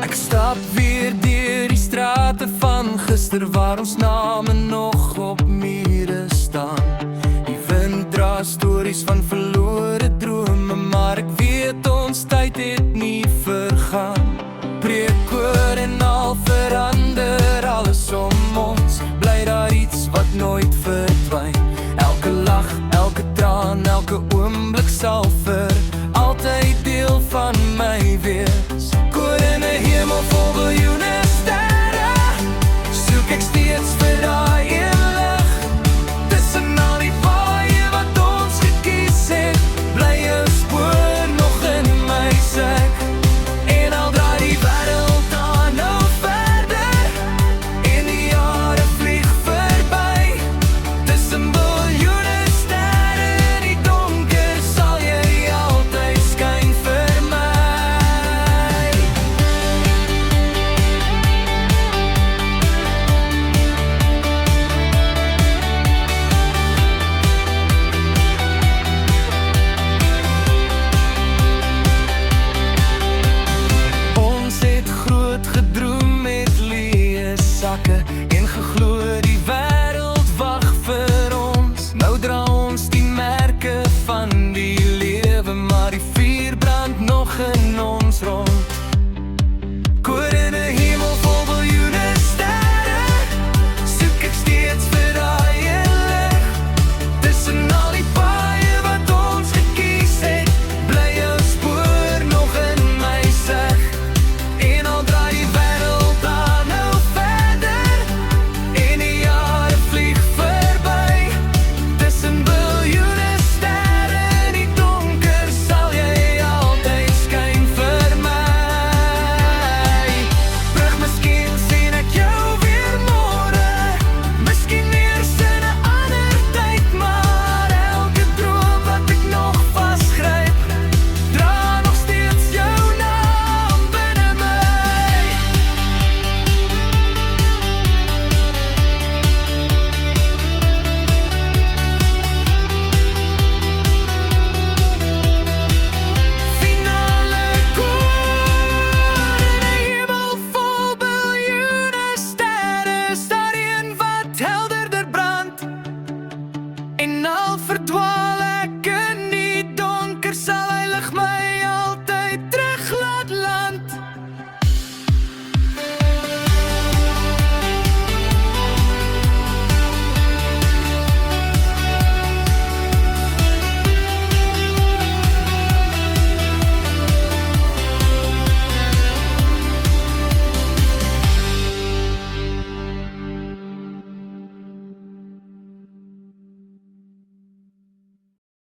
Ek stap weer deur die strate van gister, waar ons name nog op mure staan. Die wind dra stories van verlore drome, maar ek weet ons tyd het nie vergaan. Preekkoor en al verander alles om ons, bly daar iets wat nooit verdwyn. Elke lach, elke traan, elke oomblik sal vir altyd deel van my weer.